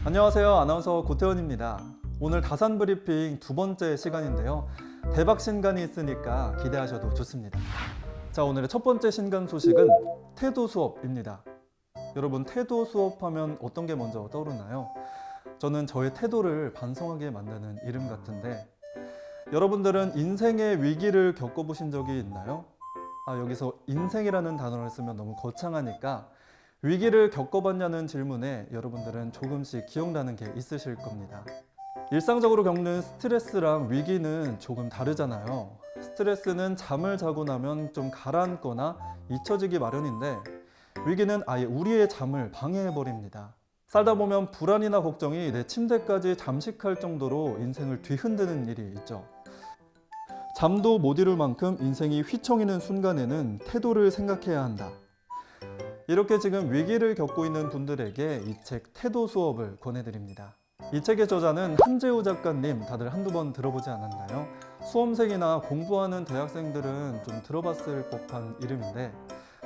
안녕하세요. 아나운서 고태원입니다. 오늘 다산 브리핑 두 번째 시간인데요. 대박 신간이 있으니까 기대하셔도 좋습니다. 자, 오늘의 첫 번째 신간 소식은 태도 수업입니다. 여러분, 태도 수업하면 어떤 게 먼저 떠오르나요? 저는 저의 태도를 반성하게 만드는 이름 같은데, 여러분들은 인생의 위기를 겪어보신 적이 있나요? 여기서 인생이라는 단어를 쓰면 너무 거창하니까 위기를 겪어봤냐는 질문에 여러분들은 조금씩 기억나는 게 있으실 겁니다. 일상적으로 겪는 스트레스랑 위기는 조금 다르잖아요. 스트레스는 잠을 자고 나면 좀 가라앉거나 잊혀지기 마련인데, 위기는 아예 우리의 잠을 방해해버립니다. 살다 보면 불안이나 걱정이 내 침대까지 잠식할 정도로 인생을 뒤흔드는 일이 있죠. 잠도 못 이룰 만큼 인생이 휘청이는 순간에는 태도를 생각해야 한다. 이렇게 지금 위기를 겪고 있는 분들에게 이 책 태도 수업을 권해드립니다. 이 책의 저자는 한재우 작가님, 다들 한두 번 들어보지 않았나요? 수험생이나 공부하는 대학생들은 좀 들어봤을 법한 이름인데,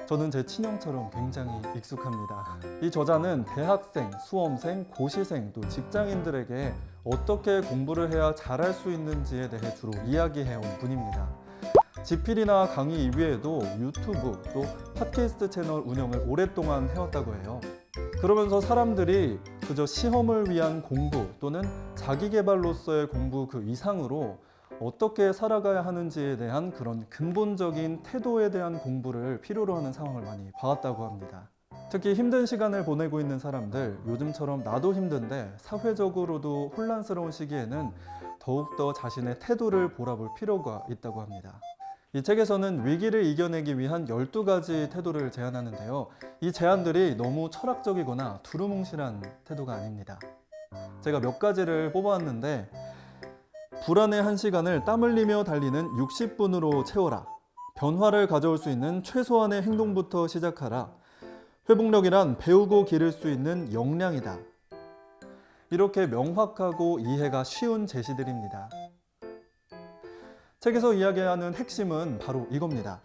저는 제 친형처럼 굉장히 익숙합니다. 이 저자는 대학생, 수험생, 고시생, 또 직장인들에게 어떻게 공부를 해야 잘할 수 있는지에 대해 주로 이야기해온 분입니다. 지필이나 강의 이외에도 유튜브 또 팟캐스트 채널 운영을 오랫동안 해왔다고 해요. 그러면서 사람들이 그저 시험을 위한 공부 또는 자기계발로서의 공부 그 이상으로 어떻게 살아가야 하는지에 대한 그런 근본적인 태도에 대한 공부를 필요로 하는 상황을 많이 봐왔다고 합니다. 특히 힘든 시간을 보내고 있는 사람들, 요즘처럼 나도 힘든데 사회적으로도 혼란스러운 시기에는 더욱더 자신의 태도를 돌아볼 필요가 있다고 합니다. 이 책에서는 위기를 이겨내기 위한 12가지 태도를 제안하는데요. 이 제안들이 너무 철학적이거나 두루뭉실한 태도가 아닙니다. 제가 몇 가지를 뽑아왔는데, 불안의 한 시간을 땀 흘리며 달리는 60분으로 채워라. 변화를 가져올 수 있는 최소한의 행동부터 시작하라. 회복력이란 배우고 기를 수 있는 역량이다. 이렇게 명확하고 이해가 쉬운 제시들입니다. 책에서 이야기하는 핵심은 바로 이겁니다.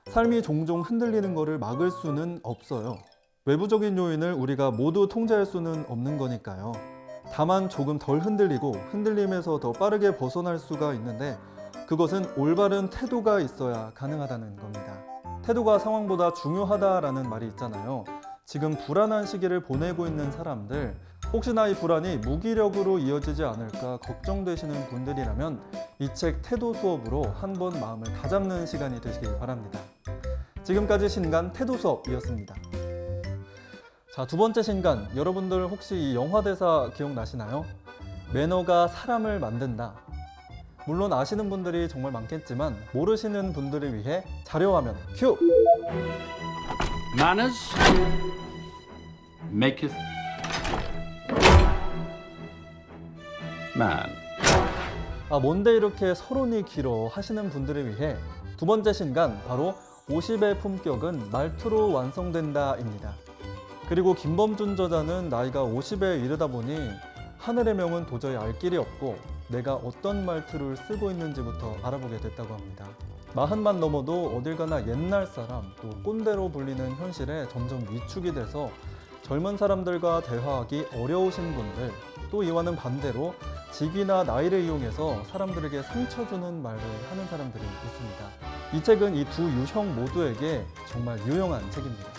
삶이 종종 흔들리는 것을 막을 수는 없어요. 외부적인 요인을 우리가 모두 통제할 수는 없는 거니까요. 다만 조금 덜 흔들리고 흔들림에서 더 빠르게 벗어날 수가 있는데, 그것은 올바른 태도가 있어야 가능하다는 겁니다. 태도가 상황보다 중요하다라는 말이 있잖아요. 지금 불안한 시기를 보내고 있는 사람들, 혹시나 이 불안이 무기력으로 이어지지 않을까 걱정되시는 분들이라면 이 책 태도 수업으로 한번 마음을 다잡는 시간이 되시길 바랍니다. 지금까지 신간 태도 수업이었습니다. 자, 두 번째 신간, 여러분들 혹시 이 영화 대사 기억나시나요? 매너가 사람을 만든다. 물론 아시는 분들이 정말 많겠지만 모르시는 분들을 위해 자료화면 큐! Manners maketh man. 뭔데 이렇게 서론이 길어 하시는 분들을 위해 두 번째 신간, 바로 50의 품격은 말투로 완성된다입니다. 그리고 김범준 저자는 나이가 50에 이르다 보니 하늘의 명은 도저히 알 길이 없고 내가 어떤 말투를 쓰고 있는지부터 알아보게 됐다고 합니다. 40만 넘어도 어딜 가나 옛날 사람, 또 꼰대로 불리는 현실에 점점 위축이 돼서 젊은 사람들과 대화하기 어려우신 분들, 또 이와는 반대로 직위나 나이를 이용해서 사람들에게 상처 주는 말을 하는 사람들이 있습니다. 이 책은 이 두 유형 모두에게 정말 유용한 책입니다.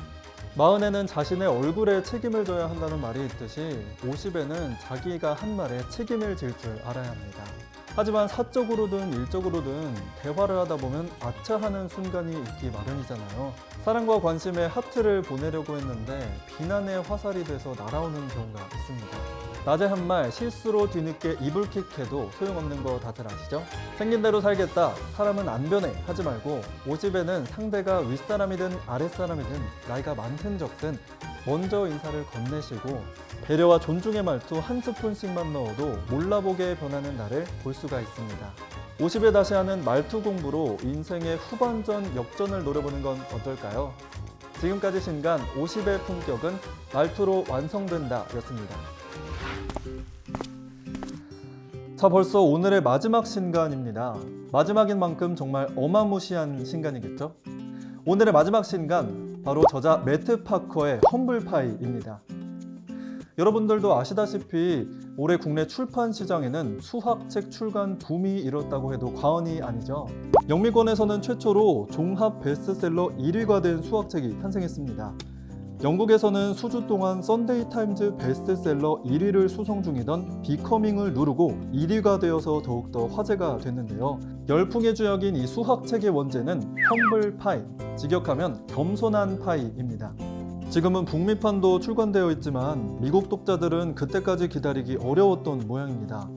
40에는 자신의 얼굴에 책임을 져야 한다는 말이 있듯이 50에는 자기가 한 말에 책임을 질 줄 알아야 합니다. 하지만 사적으로든 일적으로든 대화를 하다 보면 아차하는 순간이 있기 마련이잖아요. 사랑과 관심에 하트를 보내려고 했는데 비난의 화살이 돼서 날아오는 경우가 있습니다. 낮에 한 말 실수로 뒤늦게 이불킥해도 소용없는 거 다들 아시죠? 생긴 대로 살겠다, 사람은 안 변해 하지 말고 50에는 상대가 윗사람이든 아랫사람이든 나이가 많든 적든 먼저 인사를 건네시고 배려와 존중의 말투 한 스푼씩만 넣어도 몰라보게 변하는 날을 볼 수가 있습니다. 50에 다시 하는 말투 공부로 인생의 후반전 역전을 노려보는 건 어떨까요? 지금까지 신간 50의 품격은 말투로 완성된다 였습니다. 자, 벌써 오늘의 마지막 신간입니다. 마지막인 만큼 정말 어마무시한 신간이겠죠? 오늘의 마지막 신간, 바로 저자 매트 파커의 험블파이입니다. 여러분들도 아시다시피 올해 국내 출판 시장에는 수학책 출간 붐이 일었다고 해도 과언이 아니죠. 영미권에서는 최초로 종합 베스트셀러 1위가 된 수학책이 탄생했습니다. 영국에서는 수주 동안 썬데이 타임즈 베스트셀러 1위를 수송 중이던 비커밍을 누르고 1위가 되어서 더욱더 화제가 됐는데요. 열풍의 주역인 이 수학책의 원제는 험블파이, 직역하면 겸손한 파이입니다. 지금은 북미판도 출간되어 있지만 미국 독자들은 그때까지 기다리기 어려웠던 모양입니다.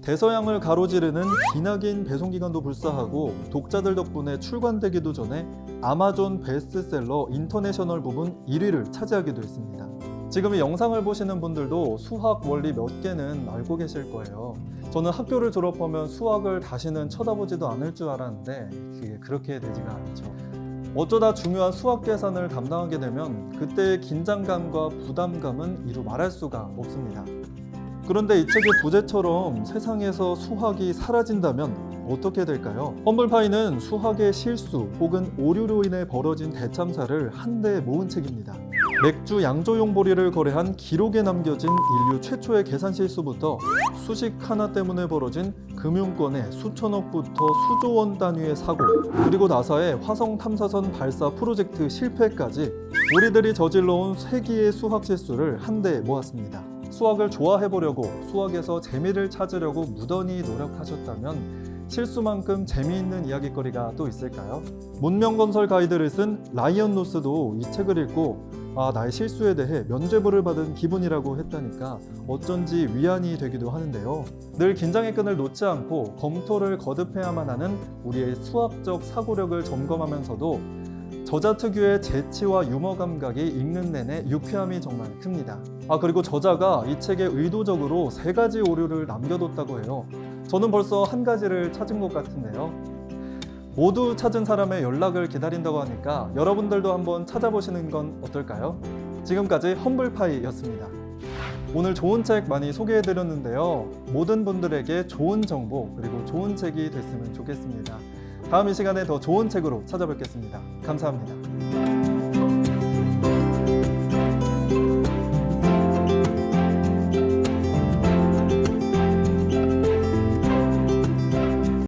대서양을 가로지르는 기나긴 배송기간도 불사하고 독자들 덕분에 출간되기도 전에 아마존 베스트셀러 인터내셔널 부분 1위를 차지하기도 했습니다. 지금 이 영상을 보시는 분들도 수학 원리 몇 개는 알고 계실 거예요. 저는 학교를 졸업하면 수학을 다시는 쳐다보지도 않을 줄 알았는데 그게 그렇게 되지가 않죠. 어쩌다 중요한 수학 계산을 담당하게 되면 그때의 긴장감과 부담감은 이루 말할 수가 없습니다. 그런데 이 책의 부제처럼 세상에서 수학이 사라진다면 어떻게 될까요? 험블파이는 수학의 실수 혹은 오류로 인해 벌어진 대참사를 한데 모은 책입니다. 맥주 양조용 보리를 거래한 기록에 남겨진 인류 최초의 계산 실수부터 수식 하나 때문에 벌어진 금융권의 수천억부터 수조 원 단위의 사고, 그리고 나사의 화성 탐사선 발사 프로젝트 실패까지 우리들이 저질러온 세기의 수학 실수를 한데 모았습니다. 수학을 좋아해보려고 수학에서 재미를 찾으려고 무던히 노력하셨다면 실수만큼 재미있는 이야기거리가 또 있을까요? 문명건설 가이드를 쓴 라이언 노스도 이 책을 읽고 나의 실수에 대해 면죄부를 받은 기분이라고 했다니까 어쩐지 위안이 되기도 하는데요. 늘 긴장의 끈을 놓지 않고 검토를 거듭해야만 하는 우리의 수학적 사고력을 점검하면서도 저자 특유의 재치와 유머 감각이 읽는 내내 유쾌함이 정말 큽니다. 그리고 저자가 이 책에 의도적으로 3가지 오류를 남겨뒀다고 해요. 저는 벌써 한 가지를 찾은 것 같은데요. 모두 찾은 사람의 연락을 기다린다고 하니까 여러분들도 한번 찾아보시는 건 어떨까요? 지금까지 험블파이였습니다. 오늘 좋은 책 많이 소개해드렸는데요. 모든 분들에게 좋은 정보 그리고 좋은 책이 됐으면 좋겠습니다. 다음 이 시간에 더 좋은 책으로 찾아뵙겠습니다. 감사합니다.